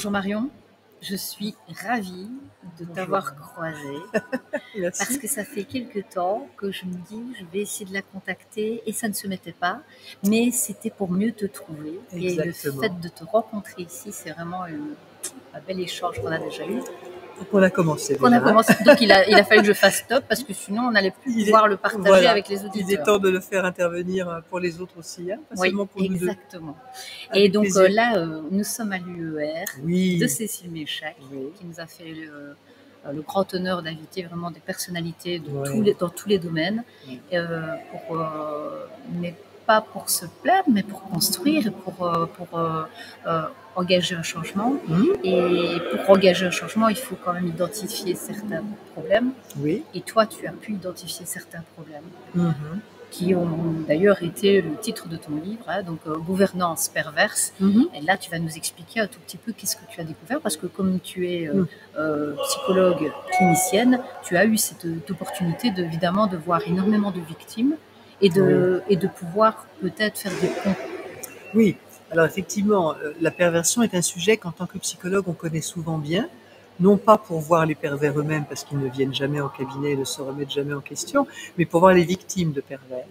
Bonjour Marion, je suis ravie de t'avoir croisée parce Merci. que ça fait quelque temps que je me dis je vais essayer de la contacter et ça ne se mettait pas, mais c'était pour mieux te trouver et le Exactement. fait de te rencontrer ici, c'est vraiment un bel échange qu'on a déjà eu. Donc on a commencé Qu'on a déjà. commencé. Donc il a fallu que je fasse stop parce que sinon on n'allait plus pouvoir le partager voilà, avec les il est auditeurs. temps de le faire intervenir pour les autres aussi, hein, pas Oui, seulement pour nous deux. exactement. Et Avec donc plaisir. là, nous sommes à l'UER Oui. de Cécile Méchac, Oui. qui nous a fait le grand honneur d'inviter vraiment des personnalités de Ouais. dans tous les domaines, Ouais. mais pas pour se plaindre, mais pour construire, et pour engager un changement. Et pour engager un changement, il faut quand même identifier certains problèmes. Oui. Et toi, tu as pu identifier certains problèmes. Qui ont d'ailleurs été le titre de ton livre, hein, donc Gouvernance perverse. Et là, tu vas nous expliquer un tout petit peu qu'est-ce que tu as découvert, parce que comme tu es psychologue clinicienne, tu as eu cette opportunité évidemment de voir énormément de victimes et de pouvoir peut-être faire des ponts. Oui, alors effectivement, la perversion est un sujet qu'en tant que psychologue, on connaît souvent bien. Non pas pour voir les pervers eux-mêmes, parce qu'ils ne viennent jamais en cabinet et ne se remettent jamais en question, mais pour voir les victimes de pervers.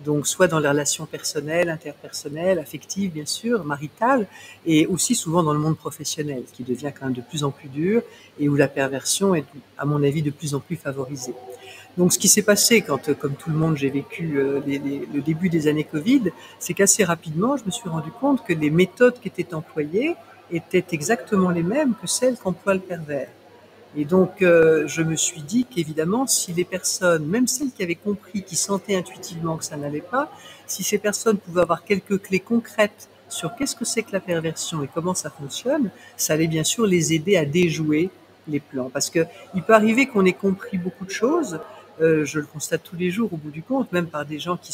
Donc, soit dans les relations personnelles, interpersonnelles, affectives, bien sûr, maritales, et aussi souvent dans le monde professionnel, qui devient quand même de plus en plus dur, et où la perversion est, à mon avis, de plus en plus favorisée. Donc, ce qui s'est passé quand, comme tout le monde, j'ai vécu le début des années Covid, c'est qu'assez rapidement, je me suis rendu compte que les méthodes qui étaient employées étaient exactement les mêmes que celles qu'emploie le pervers. Et donc, je me suis dit qu'évidemment, si les personnes, même celles qui avaient compris, qui sentaient intuitivement que ça n'allait pas, si ces personnes pouvaient avoir quelques clés concrètes sur qu'est-ce que c'est que la perversion et comment ça fonctionne, ça allait bien sûr les aider à déjouer les plans. Parce que il peut arriver qu'on ait compris beaucoup de choses, je le constate tous les jours au bout du compte, même par des gens qui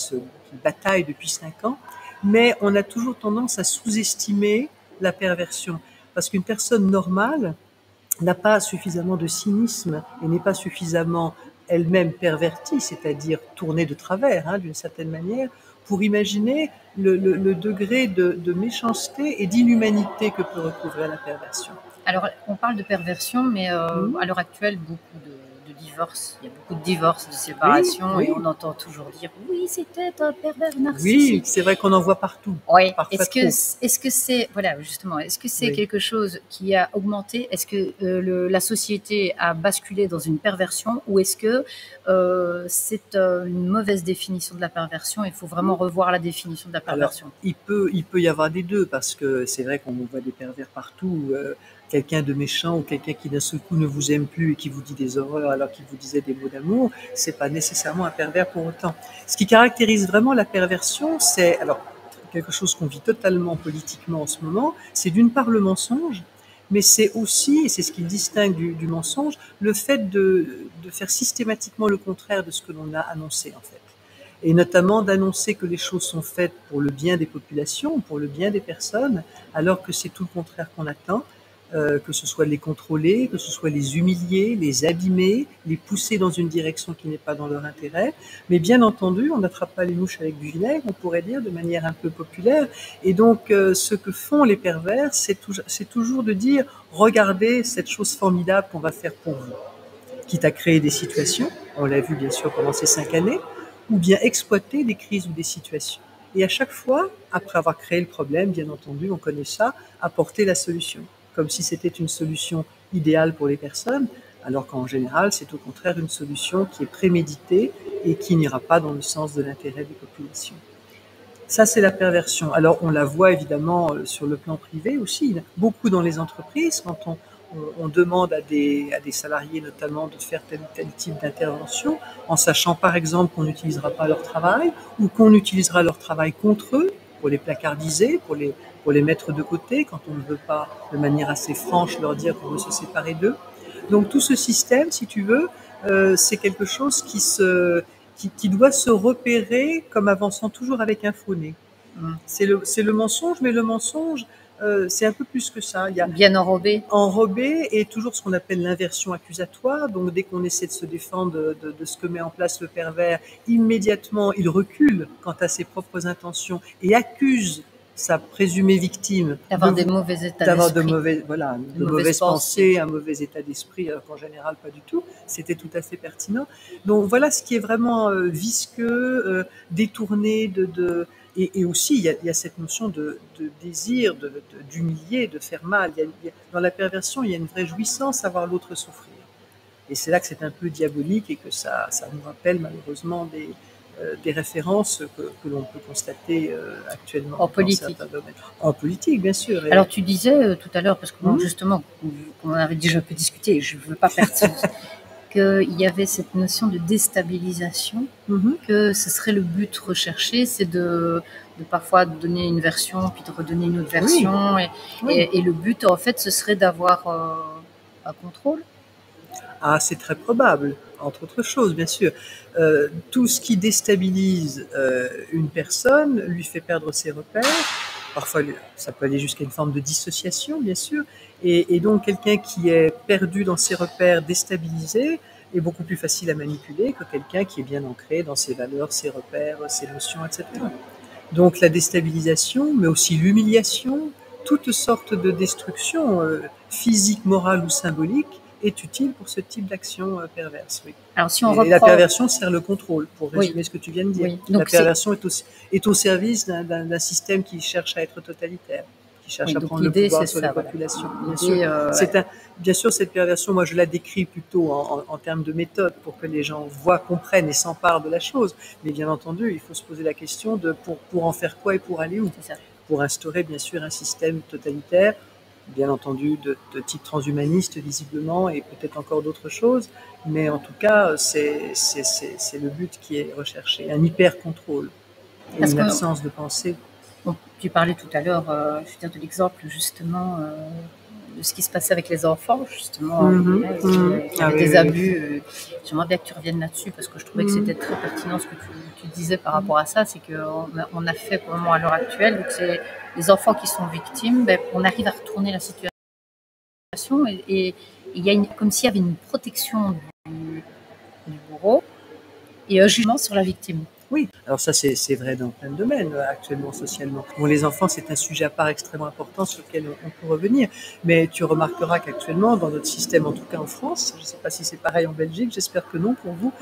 bataillent depuis 5 ans, mais on a toujours tendance à sous-estimer la perversion. Parce qu'une personne normale n'a pas suffisamment de cynisme et n'est pas suffisamment elle-même pervertie, c'est-à-dire tournée de travers, hein, d'une certaine manière, pour imaginer le degré de méchanceté et d'inhumanité que peut recouvrer la perversion. Alors, on parle de perversion, mais à l'heure actuelle, beaucoup de divorces, il y a beaucoup de divorces, de séparations, et on entend toujours dire « oui, c'était un pervers narcissique ». Oui, c'est vrai qu'on en voit partout. Oui. Parfois trop. Est-ce que c'est, voilà, justement, est-ce que c'est quelque chose qui a augmenté? Est-ce que la société a basculé dans une perversion, ou est-ce que c'est une mauvaise définition de la perversion? Il faut vraiment revoir la définition de la perversion. Alors, il peut y avoir des deux, parce que c'est vrai qu'on voit des pervers partout. Quelqu'un de méchant ou quelqu'un qui d'un seul coup ne vous aime plus et qui vous dit des horreurs alors qu'il vous disait des mots d'amour, c'est pas nécessairement un pervers pour autant. Ce qui caractérise vraiment la perversion, c'est, alors, quelque chose qu'on vit totalement politiquement en ce moment, c'est d'une part le mensonge, mais c'est aussi, et c'est ce qui distingue du mensonge, le fait de faire systématiquement le contraire de ce que l'on a annoncé, en fait. Et notamment d'annoncer que les choses sont faites pour le bien des populations, pour le bien des personnes, alors que c'est tout le contraire qu'on attend, que ce soit les contrôler, que ce soit les humilier, les abîmer, les pousser dans une direction qui n'est pas dans leur intérêt. Mais bien entendu, on n'attrape pas les mouches avec du vinaigre, on pourrait dire, de manière un peu populaire. Et donc, ce que font les pervers, c'est toujours de dire « Regardez cette chose formidable qu'on va faire pour vous », quitte à créer des situations, on l'a vu bien sûr pendant ces 5 années, ou bien exploiter des crises ou des situations. Et à chaque fois, après avoir créé le problème, bien entendu, on connaît ça, apporter la solution, comme si c'était une solution idéale pour les personnes, alors qu'en général, c'est au contraire une solution qui est préméditée et qui n'ira pas dans le sens de l'intérêt des populations. Ça, c'est la perversion. Alors, on la voit évidemment sur le plan privé aussi, beaucoup dans les entreprises, quand on demande à des salariés notamment de faire tel ou tel type d'intervention, en sachant par exemple qu'on n'utilisera pas leur travail, ou qu'on utilisera leur travail contre eux, pour les placardiser, pour les mettre de côté, quand on ne veut pas, de manière assez franche, leur dire qu'on veut se séparer d'eux. Donc tout ce système, si tu veux, c'est quelque chose qui doit se repérer comme avançant toujours avec un faux nez. C'est le mensonge, mais le mensonge, c'est un peu plus que ça. Il y a bien enrobé. Enrobé, et toujours ce qu'on appelle l'inversion accusatoire. Donc dès qu'on essaie de se défendre de ce que met en place le pervers, immédiatement il recule quant à ses propres intentions et accuse sa présumée victime d'avoir des mauvais états d'esprit, de mauvaises pensées, un mauvais état d'esprit, alors qu'en général pas du tout. C'était tout à fait pertinent. Donc voilà ce qui est vraiment visqueux, détourné et aussi il y a cette notion de désir, d'humilier, de faire mal. Dans la perversion, il y a une vraie jouissance à voir l'autre souffrir. Et c'est là que c'est un peu diabolique et que ça nous rappelle malheureusement des références que l'on peut constater actuellement en politique. En politique, bien sûr. Alors tu disais tout à l'heure, parce que justement, on avait déjà un peu discuté, je ne veux pas perdre qu'il y avait cette notion de déstabilisation, que ce serait le but recherché, c'est de parfois donner une version, puis de redonner une autre version, et le but en fait ce serait d'avoir un contrôle. Ah, c'est très probable, entre autres choses, bien sûr. Tout ce qui déstabilise une personne lui fait perdre ses repères. Parfois, ça peut aller jusqu'à une forme de dissociation, bien sûr. Et donc, quelqu'un qui est perdu dans ses repères, déstabilisé, est beaucoup plus facile à manipuler que quelqu'un qui est bien ancré dans ses valeurs, ses repères, ses notions, etc. Donc, la déstabilisation, mais aussi l'humiliation, toutes sortes de destructions physiques, morales ou symboliques, est utile pour ce type d'action perverse. Oui. Alors, si on reprend... La perversion sert le contrôle, pour résumer ce que tu viens de dire. Donc, la perversion est au service d'un système qui cherche à être totalitaire, qui cherche à prendre le pouvoir sur la population. Bien sûr, cette perversion, moi je la décris plutôt en termes de méthode pour que les gens voient, comprennent et s'emparent de la chose. Mais bien entendu, il faut se poser la question de pour en faire quoi et pour aller où. Pour instaurer bien sûr un système totalitaire, bien entendu de type transhumaniste visiblement et peut-être encore d'autres choses, mais en tout cas c'est le but qui est recherché, un hyper-contrôle et une absence de pensée. Tu parlais tout à l'heure, je veux dire, de l'exemple justement de ce qui se passait avec les enfants, justement, il y avait des abus. J'aimerais bien que tu reviennes là-dessus parce que je trouvais que c'était très pertinent ce que tu disais par rapport à ça, c'est qu'on a fait pour le moment à l'heure actuelle, donc c'est les enfants qui sont victimes, on arrive à retourner la situation et il y a comme s'il y avait une protection du bourreau et un jugement sur la victime. Oui, alors ça c'est vrai dans plein de domaines actuellement socialement. Bon, les enfants c'est un sujet à part extrêmement important sur lequel on peut revenir, mais tu remarqueras qu'actuellement dans notre système, en tout cas en France, je ne sais pas si c'est pareil en Belgique, j'espère que non pour vous,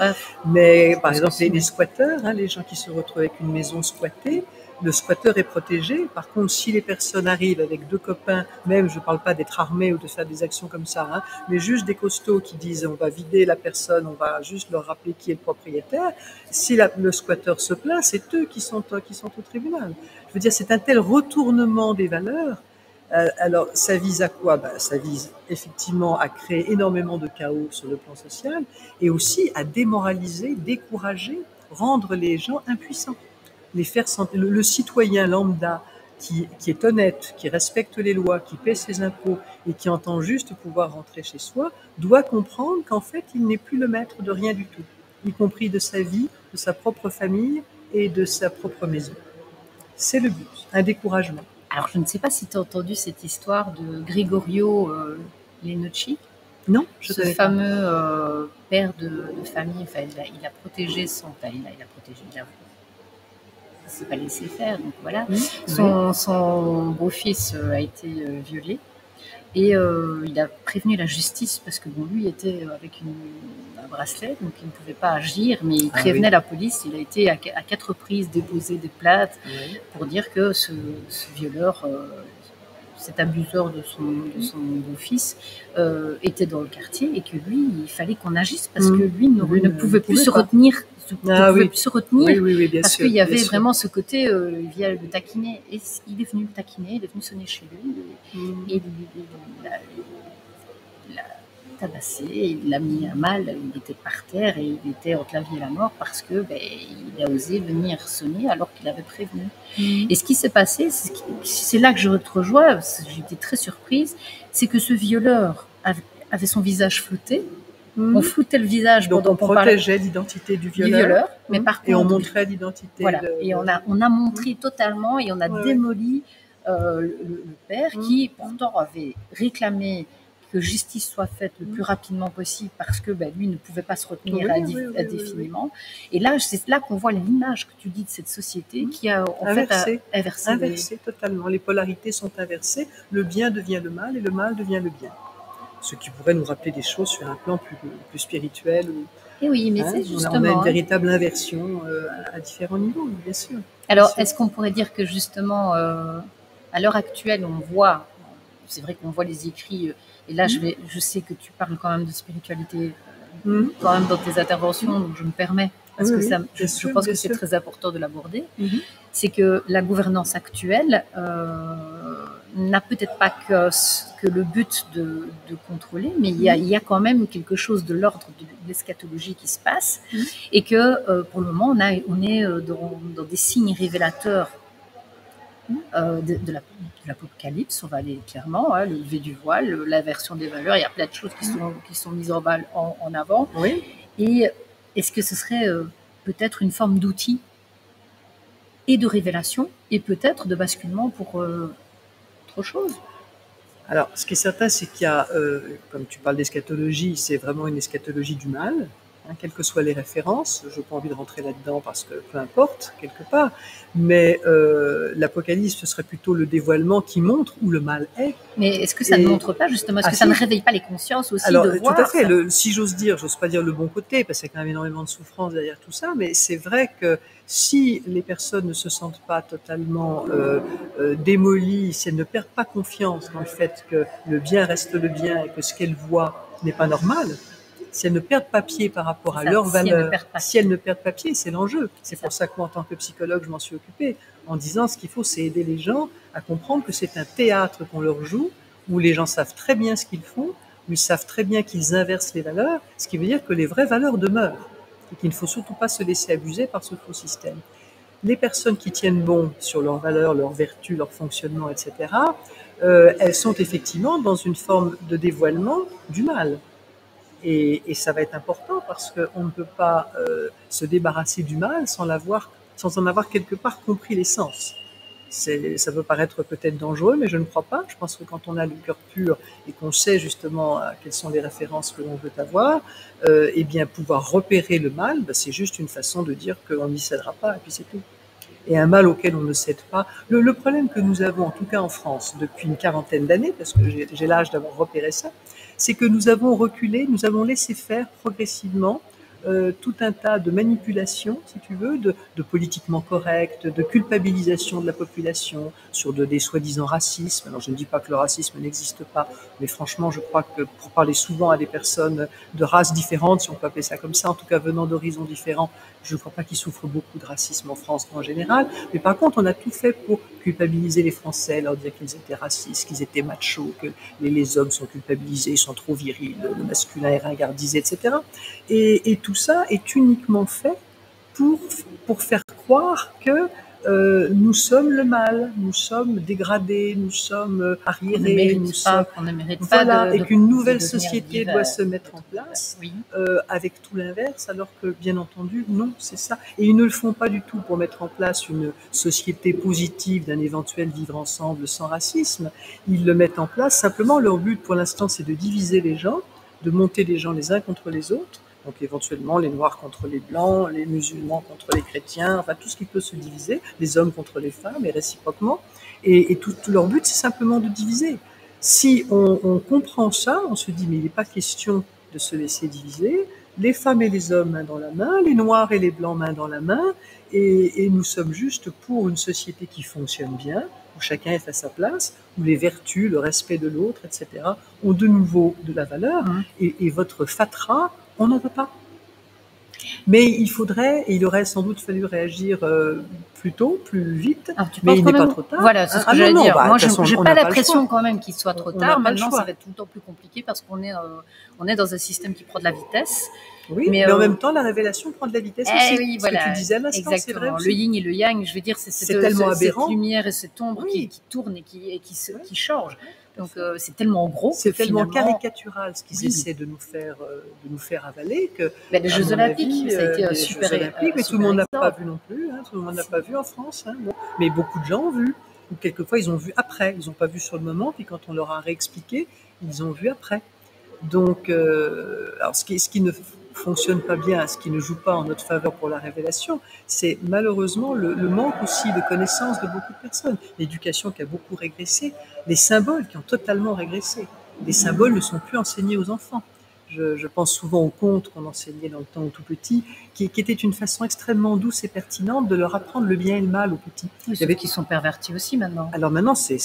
mais par exemple les squatteurs, les gens qui se retrouvent avec une maison squattée, le squatteur est protégé. Par contre, si les personnes arrivent avec deux copains, même je ne parle pas d'être armés ou de faire des actions comme ça, mais juste des costauds qui disent on va vider la personne, on va juste leur rappeler qui est le propriétaire, si le squatteur se plaint, c'est eux qui sont au tribunal. Je veux dire, c'est un tel retournement des valeurs. Alors, ça vise à quoi? Ça vise effectivement à créer énormément de chaos sur le plan social et aussi à démoraliser, décourager, rendre les gens impuissants. Les faire sentir, le citoyen lambda qui est honnête, qui respecte les lois, qui paie ses impôts et qui entend juste pouvoir rentrer chez soi, doit comprendre qu'en fait, il n'est plus le maître de rien du tout, y compris de sa vie, de sa propre famille et de sa propre maison. C'est le but, un découragement. Alors, je ne sais pas si tu as entendu cette histoire de Gregorio Lenocci. Non, ce fameux père de famille. Enfin, il a protégé son... Enfin, il a protégé... Il ne s'est pas laissé faire, donc voilà. Son beau-fils a été violé et il a prévenu la justice parce que lui était avec un bracelet, donc il ne pouvait pas agir, mais il prévenait la police. Il a été à 4 reprises déposer des plaintes pour dire que ce violeur, cet abuseur de son beau-fils était dans le quartier et que lui, il fallait qu'on agisse parce que lui ne pouvait plus se retenir. Parce qu'il y avait vraiment ce côté, il vient le taquiner, et il est venu le taquiner, il est venu sonner chez lui, et il l'a tabassé, il l'a mis à mal, il était par terre, et il était entre la vie et la mort, parce que il a osé venir sonner alors qu'il avait prévenu. Et ce qui s'est passé, c'est là que je te rejoins, j'étais très surprise, c'est que ce violeur avait son visage flouté. On floutait le visage. Donc on protégeait l'identité du violeur, mais par contre, et on montrait l'identité. Voilà. Et on a montré totalement et on a démoli le père qui pourtant avait réclamé que justice soit faite le plus rapidement possible parce que lui ne pouvait pas se retenir indéfiniment. Et là, c'est là qu'on voit l'image que tu dis de cette société qui a inversé totalement. Les polarités sont inversées. Le bien devient le mal et le mal devient le bien. Ce qui pourrait nous rappeler des choses sur un plan plus spirituel. Et oui, mais c'est justement... On a une véritable inversion à différents niveaux, bien sûr. Alors, est-ce qu'on pourrait dire que justement, à l'heure actuelle, on voit, c'est vrai qu'on voit les écrits, et là je sais que tu parles quand même de spiritualité quand même dans tes interventions, donc je me permets, parce que je pense que c'est très important de l'aborder, c'est que la gouvernance actuelle n'a peut-être pas que le but de contrôler, mais il y a quand même quelque chose de l'ordre de l'eschatologie qui se passe, et que pour le moment, on est dans des signes révélateurs de l'apocalypse, on va aller clairement, le lever du voile, l'inversion des valeurs, il y a plein de choses qui sont mises en avant. Oui. Et est-ce que ce serait peut-être une forme d'outil et de révélation, et peut-être de basculement pour autre chose? Alors, ce qui est certain, c'est qu'il y a, comme tu parles d'eschatologie, c'est vraiment une eschatologie du mal, quelles que soient les références. Je n'ai pas envie de rentrer là-dedans parce que peu importe, quelque part. Mais l'Apocalypse, ce serait plutôt le dévoilement qui montre où le mal est. Mais est-ce que ça ne montre pas, justement, est-ce que ça ne réveille pas les consciences aussi de voir? Tout à fait. Si j'ose pas dire le bon côté, parce qu'il y a quand même énormément de souffrance derrière tout ça, mais c'est vrai que si les personnes ne se sentent pas totalement démolies, si elles ne perdent pas confiance dans le fait que le bien reste le bien et que ce qu'elles voient n'est pas normal, si elles ne perdent pas pied par rapport à leurs valeurs, si elles ne perdent pas pied, c'est l'enjeu. C'est pour ça que moi, en tant que psychologue, je m'en suis occupée, en disant ce qu'il faut, c'est aider les gens à comprendre que c'est un théâtre qu'on leur joue, où les gens savent très bien ce qu'ils font, où ils savent très bien qu'ils inversent les valeurs, ce qui veut dire que les vraies valeurs demeurent, et qu'il ne faut surtout pas se laisser abuser par ce faux système. Les personnes qui tiennent bon sur leurs valeurs, leurs vertus, leur fonctionnement, etc., elles sont effectivement dans une forme de dévoilement du mal. Et ça va être important parce qu'on ne peut pas se débarrasser du mal sans en avoir quelque part compris l'essence. Ça peut paraître peut-être dangereux, mais je ne crois pas. Je pense que quand on a le cœur pur et qu'on sait justement quelles sont les références que l'on veut avoir, eh bien pouvoir repérer le mal, c'est juste une façon de dire qu'on n'y cédera pas, et puis c'est tout. Et un mal auquel on ne cède pas. Le problème que nous avons, en tout cas en France, depuis une quarantaine d'années, parce que j'ai l'âge d'avoir repéré ça, c'est que nous avons reculé, nous avons laissé faire progressivement tout un tas de manipulations, si tu veux, de politiquement correct, de culpabilisation de la population, sur des soi-disant racismes. Alors je ne dis pas que le racisme n'existe pas, mais franchement je crois que pour parler souvent à des personnes de races différentes, si on peut appeler ça comme ça, en tout cas venant d'horizons différents, je ne crois pas qu'ils souffrent beaucoup de racisme en France en général, mais par contre on a tout fait pour culpabiliser les Français, leur dire qu'ils étaient racistes, qu'ils étaient machos, que les hommes sont culpabilisés, ils sont trop virils, le masculin est ringardisé, etc. Et tout ça est uniquement fait pour faire croire que nous sommes le mal, nous sommes dégradés, nous sommes arriérés, qu'on ne mérite pas et qu'une nouvelle société doit se mettre en place avec tout l'inverse, alors que bien entendu, non, c'est ça. Et ils ne le font pas du tout pour mettre en place une société positive d'un éventuel vivre ensemble sans racisme. Ils le mettent en place, simplement leur but pour l'instant c'est de diviser les gens, de monter les gens les uns contre les autres. Donc éventuellement les Noirs contre les Blancs, les musulmans contre les chrétiens, enfin tout ce qui peut se diviser, les hommes contre les femmes et réciproquement. Et tout leur but, c'est simplement de diviser. Si on comprend ça, on se dit mais il n'est pas question de se laisser diviser, les femmes et les hommes main dans la main, les Noirs et les Blancs main dans la main, et nous sommes juste pour une société qui fonctionne bien, où chacun est à sa place, où les vertus, le respect de l'autre, etc., ont de nouveau de la valeur, et votre fatras, on n'en veut pas. Mais il aurait sans doute fallu réagir plus tôt, plus vite, mais il n'est pas trop tard. Voilà, c'est ce que j'allais dire. Moi, je n'ai pas l'impression quand même qu'il soit trop tard. Maintenant, ça va être tout le temps plus compliqué parce qu'on est dans un système qui prend de la vitesse. Oui, mais en même temps, la révélation prend de la vitesse aussi. Oui, ce que tu disais à l'instant, c'est vrai aussi. Le yin et le yang, je veux dire, c'est tellement aberrant. Cette lumière et cette ombre qui tourne et qui change. Donc c'est tellement gros, c'est tellement caricatural ce qu'ils essaient de nous faire avaler que les Jeux Olympiques, ça a été super. Mais tout le monde n'a pas vu non plus. Tout le monde n'a pas vu en France. Mais beaucoup de gens ont vu. ou quelquefois ils ont vu après, ils n'ont pas vu sur le moment, puis quand on leur a réexpliqué, ils ont vu après. Donc, alors ce qui ne fonctionne pas bien, ce qui ne joue pas en notre faveur pour la révélation, c'est malheureusement le manque aussi de connaissances de beaucoup de personnes. L'éducation qui a beaucoup régressé, les symboles qui ont totalement régressé. Les symboles ne sont plus enseignés aux enfants. Je pense souvent aux contes qu'on enseignait dans le temps aux tout petits, qui était une façon extrêmement douce et pertinente de leur apprendre le bien et le mal aux petits. Oui, ceux qui sont pervertis aussi maintenant. Alors maintenant, c'est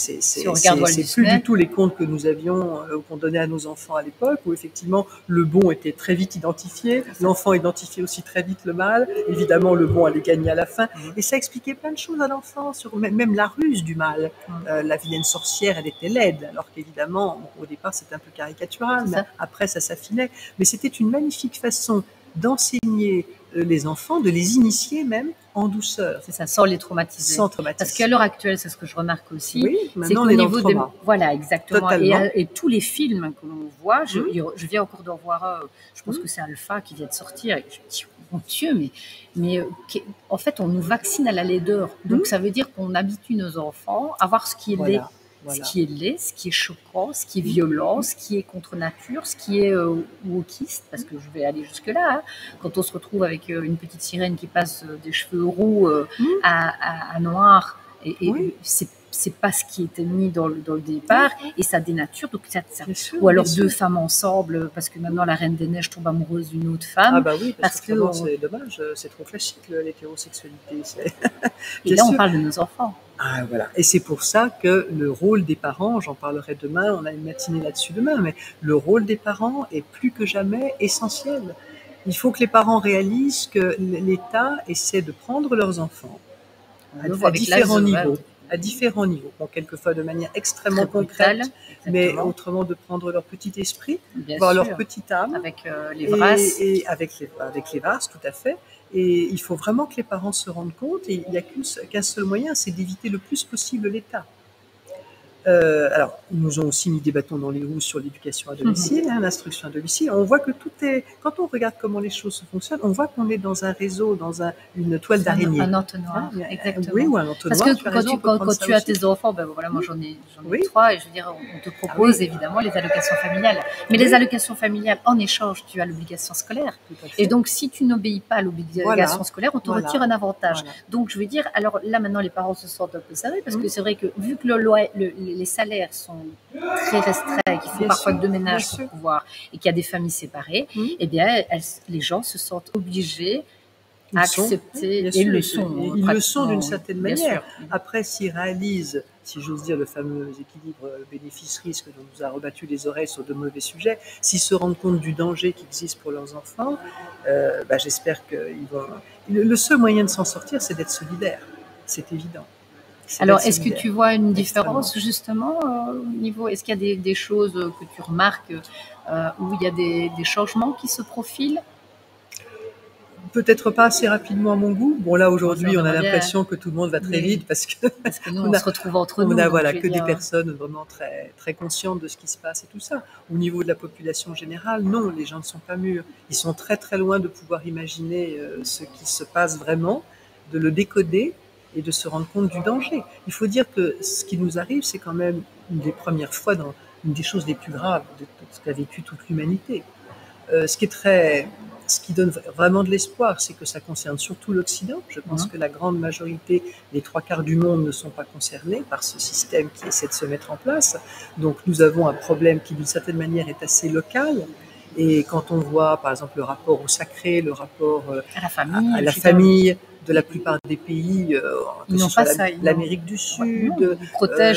plus du tout les contes que nous avions, qu'on donnait à nos enfants à l'époque, où effectivement le bon était très vite identifié, l'enfant identifiait aussi très vite le mal, évidemment le bon allait gagner à la fin, et ça expliquait plein de choses à l'enfant, sur même la ruse du mal. La vilaine sorcière, elle était laide, alors qu'évidemment, au départ, c'était un peu caricatural, mais après, ça s'affinait. Mais c'était une magnifique façon d'enseigner les enfants, de les initier même en douceur. C'est ça, sans les traumatiser. Sans traumatiser. Parce qu'à l'heure actuelle, c'est ce que je remarque aussi. Oui, maintenant on est dans le trauma. Voilà, exactement. Et tous les films que l'on voit, je viens encore d'en voir, je pense que c'est Alpha qui vient de sortir, et je me dis, mon Dieu, mais en fait, on nous vaccine à la laideur. Donc ça veut dire qu'on habitue nos enfants à voir ce qui est laid. Ce qui est laid, ce qui est choquant, ce qui est violent, ce qui est contre nature, ce qui est wokiste, parce que je vais aller jusque-là. Hein. Quand on se retrouve avec une petite sirène qui passe des cheveux roux à noir, et c'est pas ce qui était mis dans le départ, et ça dénature. Donc ou alors deux femmes ensemble, parce que maintenant la Reine des Neiges tombe amoureuse d'une autre femme. Ah bah oui, parce que c'est dommage, c'est trop classique l'hétérosexualité. Et là, on parle de nos enfants. Ah, voilà. Et c'est pour ça que le rôle des parents, j'en parlerai demain, on a une matinée là-dessus demain, mais le rôle des parents est plus que jamais essentiel. Il faut que les parents réalisent que l'État essaie de prendre leurs enfants à différents niveaux. Bon, quelquefois de manière extrêmement concrète, mais autrement de prendre leur petit esprit, voir leur petite âme. Avec les Vras. Et avec les Vras, tout à fait. Et il faut vraiment que les parents se rendent compte, et il n'y a qu'un seul moyen, c'est d'éviter le plus possible l'État. Alors, ils nous ont aussi mis des bâtons dans les roues sur l'éducation à domicile, l'instruction à domicile. On voit que tout est... Quand on regarde comment les choses fonctionnent, on voit qu'on est dans un réseau, dans une toile d'araignée. Un entonnoir, exactement. Oui, ou un entonnoir. Parce que quand tu as tes enfants, ben voilà, moi j'en ai 3, et je veux dire, on te propose évidemment les allocations familiales. Mais les allocations familiales, en échange, tu as l'obligation scolaire. Et donc, si tu n'obéis pas à l'obligation scolaire, on te retire un avantage. Donc, je veux dire, alors là maintenant, les parents se sentent un peu serrés, parce que c'est vrai que vu que les salaires sont très restreints, qu'il faut parfois 2 ménages pour pouvoir, et qu'il y a des familles séparées, eh bien, les gens se sentent obligés à accepter, et ils le sont. Ils le sont d'une certaine manière. Après, s'ils réalisent, si j'ose dire, le fameux équilibre bénéfice-risque dont nous a rebattu les oreilles sur de mauvais sujets, s'ils se rendent compte du danger qui existe pour leurs enfants, j'espère qu'ils vont... Le seul moyen de s'en sortir, c'est d'être solidaire. C'est évident. Alors, est-ce que tu vois une différence justement au niveau, est-ce qu'il y a des choses que tu remarques où il y a des changements qui se profilent? Peut-être pas assez rapidement à mon goût. Bon, là, aujourd'hui, on a l'impression que tout le monde va très vite parce que nous, on se retrouve entre nous. On a que des personnes vraiment très, très conscientes de ce qui se passe et tout ça. Au niveau de la population générale, non, les gens ne sont pas mûrs. Ils sont très, très loin de pouvoir imaginer ce qui se passe vraiment, de le décoder et de se rendre compte du danger. Il faut dire que ce qui nous arrive, c'est quand même une des premières fois, une des choses les plus graves de ce qu'a vécu toute l'humanité. Ce qui donne vraiment de l'espoir, c'est que ça concerne surtout l'Occident. Je pense que la grande majorité, les 3/4 du monde ne sont pas concernés par ce système qui essaie de se mettre en place. Donc nous avons un problème qui d'une certaine manière est assez local. Et quand on voit par exemple le rapport au sacré, le rapport à la famille de la plupart des pays, que ce soit l'Amérique du Sud,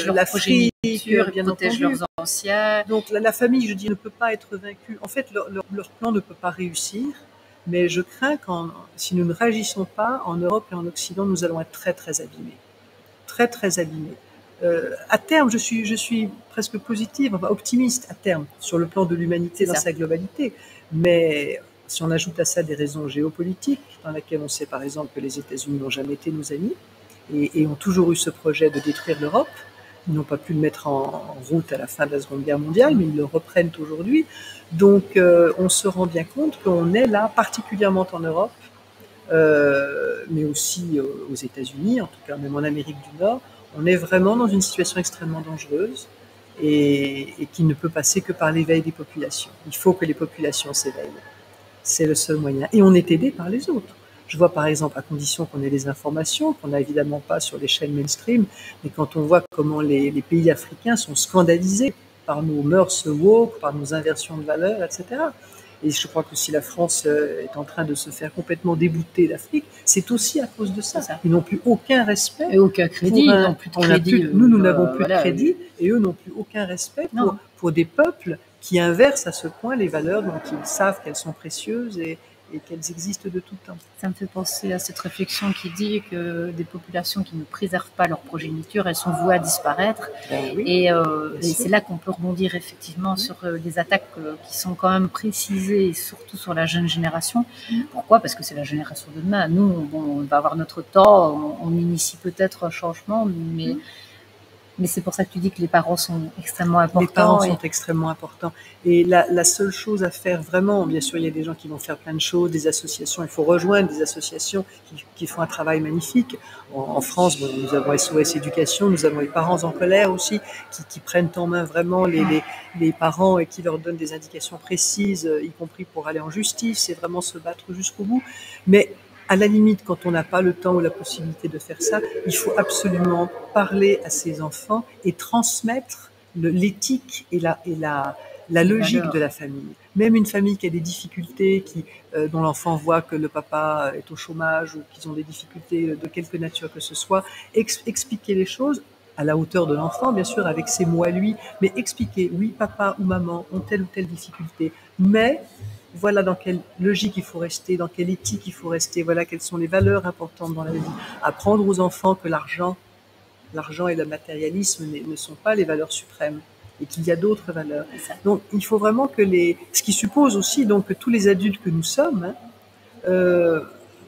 l'Afrique, ils protègent leurs anciens. Donc la famille, je dis, ne peut pas être vaincue. En fait, leur plan ne peut pas réussir, mais je crains que si nous ne réagissons pas, en Europe et en Occident, nous allons être très, très abîmés. Très, très abîmés. À terme, je suis presque positive, optimiste à terme, sur le plan de l'humanité dans sa globalité. Mais si on ajoute à ça des raisons géopolitiques, dans lesquelles on sait par exemple que les États-Unis n'ont jamais été nos amis et ont toujours eu ce projet de détruire l'Europe, ils n'ont pas pu le mettre en route à la fin de la Seconde Guerre mondiale, mais ils le reprennent aujourd'hui. Donc on se rend bien compte qu'on est là, particulièrement en Europe, mais aussi aux États-Unis, en tout cas même en Amérique du Nord, on est vraiment dans une situation extrêmement dangereuse et qui ne peut passer que par l'éveil des populations. Il faut que les populations s'éveillent. C'est le seul moyen. Et on est aidé par les autres. Je vois par exemple, à condition qu'on ait des informations, qu'on n'a évidemment pas sur les chaînes mainstream, mais quand on voit comment les pays africains sont scandalisés par nos mœurs woke, par nos inversions de valeurs, etc. Et je crois que si la France est en train de se faire complètement débouter d'Afrique, c'est aussi à cause de ça. Ils n'ont plus aucun respect. Et aucun crédit. Ils n'ont plus de crédit. Nous n'avons plus de crédit et eux n'ont plus aucun respect pour des peuples qui inversent à ce point les valeurs dont ils savent qu'elles sont précieuses et qu'elles existent de tout temps. Ça me fait penser à cette réflexion qui dit que des populations qui ne préservent pas leur progéniture, elles sont vouées à disparaître. Oui, et c'est là qu'on peut rebondir effectivement sur les attaques qui sont quand même précisées, et surtout sur la jeune génération. Pourquoi ? Parce que c'est la génération de demain. Nous, on va avoir notre temps, on initie peut-être un changement, mais c'est pour ça que tu dis que les parents sont extrêmement importants. Les parents sont extrêmement importants. Et la seule chose à faire vraiment, bien sûr, il y a des gens qui vont faire plein de choses, des associations, il faut rejoindre des associations qui font un travail magnifique. En France, nous avons SOS Éducation, nous avons les parents en colère aussi, qui prennent en main vraiment les parents et qui leur donnent des indications précises, y compris pour aller en justice, c'est vraiment se battre jusqu'au bout. Mais à la limite, quand on n'a pas le temps ou la possibilité de faire ça, il faut absolument parler à ses enfants et transmettre l'éthique et la logique de la famille. Même une famille qui a des difficultés, dont l'enfant voit que le papa est au chômage ou qu'ils ont des difficultés de quelque nature que ce soit, expliquer les choses à la hauteur de l'enfant, bien sûr, avec ses mots à lui, mais expliquer, oui, papa ou maman ont telle ou telle difficulté, mais voilà dans quelle logique il faut rester, dans quelle éthique il faut rester, voilà quelles sont les valeurs importantes dans la vie. Apprendre aux enfants que l'argent et le matérialisme ne sont pas les valeurs suprêmes et qu'il y a d'autres valeurs. Donc il faut vraiment que ce qui suppose aussi donc que tous les adultes que nous sommes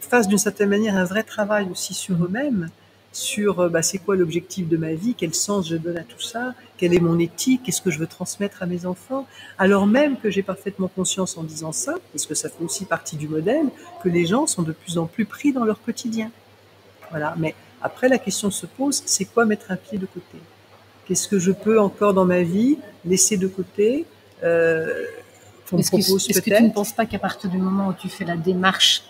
fassent d'une certaine manière un vrai travail aussi sur eux-mêmes, sur c'est quoi l'objectif de ma vie, quel sens je donne à tout ça, quelle est mon éthique, qu'est-ce que je veux transmettre à mes enfants, alors même que j'ai parfaitement conscience en disant ça, parce que ça fait aussi partie du modèle, que les gens sont de plus en plus pris dans leur quotidien. Voilà. Mais après, la question se pose, c'est quoi mettre un pied de côté ? Qu'est-ce que je peux encore dans ma vie laisser de côté Est-ce que tu ne penses pas qu'à partir du moment où tu fais la démarche,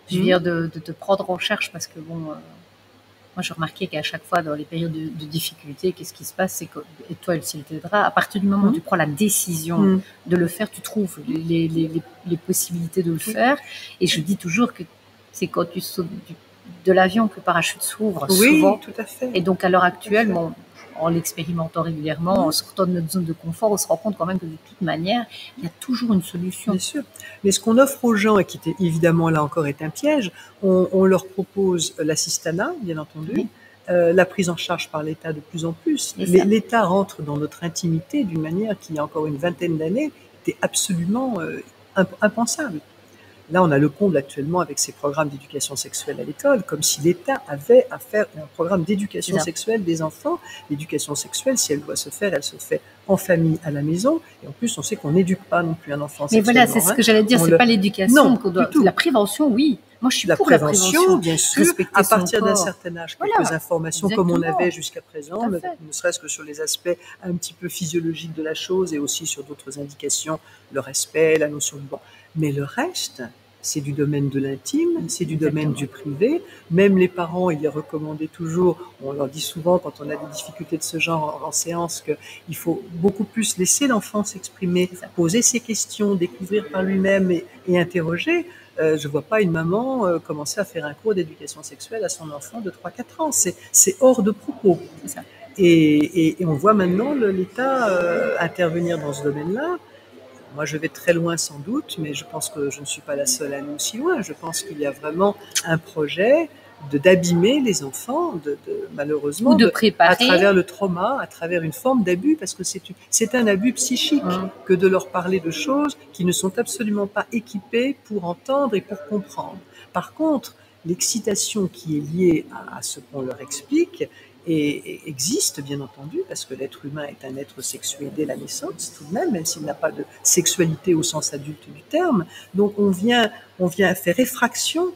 je veux dire, de te prendre en charge, parce que moi, j'ai remarqué qu'à chaque fois, dans les périodes de difficulté, qu'est-ce qui se passe, c'est que, et toi, s'il t'aidera, à partir du moment où tu prends la décision de le faire, tu trouves les possibilités de le faire. Et je dis toujours que c'est quand tu sautes de l'avion que le parachute s'ouvre, souvent. Tout à fait. Et donc, à l'heure actuelle, en l'expérimentant régulièrement, en sortant de notre zone de confort, on se rend compte quand même que de toute manière, il y a toujours une solution. Bien sûr. Mais ce qu'on offre aux gens, et qui évidemment là encore est un piège, on leur propose l'assistanat, bien entendu, la prise en charge par l'État de plus en plus. L'État rentre dans notre intimité d'une manière qui, il y a encore une vingtaine d'années, était absolument impensable. Là, on a le comble actuellement avec ces programmes d'éducation sexuelle à l'école, comme si l'État avait à faire un programme d'éducation sexuelle des enfants. L'éducation sexuelle, si elle doit se faire, elle se fait en famille, à la maison. Et en plus, on sait qu'on n'éduque pas non plus un enfant sexuellement. Mais voilà, c'est ce que j'allais dire, c'est pas l'éducation qu'on doit... La prévention, oui. Moi, je suis pour la prévention, bien sûr, à partir d'un certain âge, quelques informations comme on avait jusqu'à présent, ne serait-ce que sur les aspects un petit peu physiologiques de la chose et aussi sur d'autres indications, le respect, la notion de bon. Mais le reste, c'est du domaine de l'intime, c'est du domaine du privé. Même les parents, il est recommandé toujours, on leur dit souvent quand on a des difficultés de ce genre en séance, qu'il faut beaucoup plus laisser l'enfant s'exprimer, poser ses questions, découvrir par lui-même et interroger. Je ne vois pas une maman commencer à faire un cours d'éducation sexuelle à son enfant de 3-4 ans. C'est hors de propos. C'est ça. Et on voit maintenant l'État intervenir dans ce domaine-là. Moi, je vais très loin sans doute, mais je pense que je ne suis pas la seule à aller aussi loin. Je pense qu'il y a vraiment un projet d'abîmer les enfants, malheureusement, ou de préparer, à travers le trauma, à travers une forme d'abus, parce que c'est un abus psychique que de leur parler de choses qui ne sont absolument pas équipées pour entendre et pour comprendre. Par contre, l'excitation qui est liée à ce qu'on leur explique et existe, bien entendu, parce que l'être humain est un être sexué dès la naissance, tout de même s'il n'a pas de sexualité au sens adulte du terme. Donc on vient faire effraction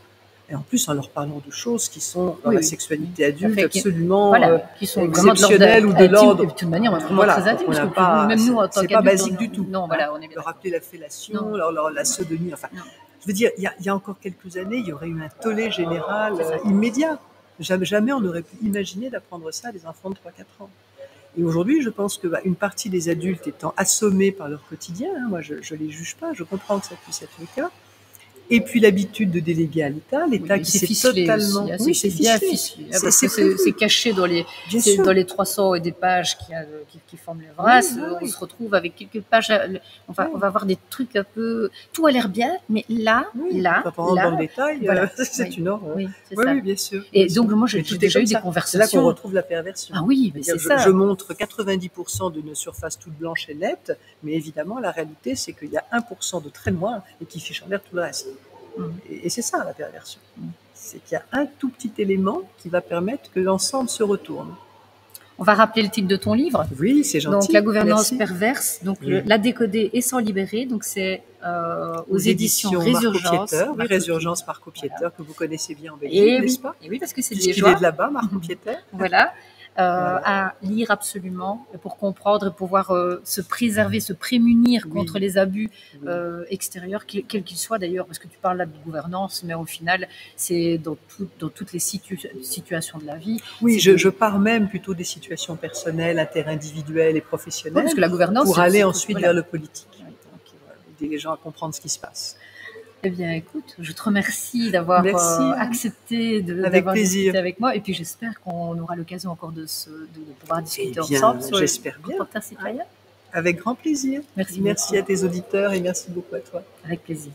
Et en plus, en leur parlant de choses qui sont dans la sexualité adulte absolument qui sont exceptionnelles ou de l'ordre. De toute manière, vraiment très intime, parce que même nous, en tant qu'adultes, c'est pas basique du tout. Non, voilà, on est bien leur rappeler la fellation, la sodomie, enfin... Je veux dire, il y a encore quelques années, il y aurait eu un tollé général immédiat. Jamais on n'aurait pu imaginer d'apprendre ça à des enfants de 3-4 ans. Et aujourd'hui, je pense qu'une partie des adultes étant assommés par leur quotidien, moi je ne les juge pas, je comprends que ça puisse être le cas, et puis l'habitude de déléguer à l'État qui s'est totalement... Oui, c'est bien ficelé. C'est caché dans les 300 et des pages qui forment l'œuvre. On se retrouve avec quelques pages. On va avoir des trucs un peu... Tout a l'air bien, mais là... Quand on rentre dans le détail, c'est une horreur. Oui, bien sûr. Et donc, moi, j'ai déjà eu des conversations... C'est là qu'on retrouve la perversion. Ah oui, mais c'est ça. Je montre 90% d'une surface toute blanche et nette, mais évidemment, la réalité, c'est qu'il y a 1% de très noir et qui fiche en l'air tout le reste. Et c'est ça la perversion. C'est qu'il y a un tout petit élément qui va permettre que l'ensemble se retourne. On va rappeler le titre de ton livre. Oui, c'est gentil. Donc la gouvernance perverse, donc la décoder et s'en libérer. Donc c'est aux éditions Résurgence. Résurgence Marco Pieter, que vous connaissez bien en Belgique, n'est-ce pas? Et oui, parce que c'est Puisqu'il est de là-bas, Marco Pieter. Voilà. À lire absolument pour comprendre et pouvoir se préserver, se prémunir contre les abus extérieurs, quels qu'ils soient d'ailleurs, parce que tu parles là de gouvernance, mais au final, c'est dans toutes les situations de la vie. Oui, je pars même plutôt des situations personnelles, interindividuelles et professionnelles, parce que la gouvernance, pour aller ensuite vers le politique. Aider les gens à comprendre ce qui se passe. Eh bien, écoute, je te remercie d'avoir accepté d'avoir discuté avec moi. Et puis, j'espère qu'on aura l'occasion encore de pouvoir discuter ensemble sur les reporters citoyens. Avec grand plaisir. Merci à tes auditeurs et merci beaucoup à toi. Avec plaisir.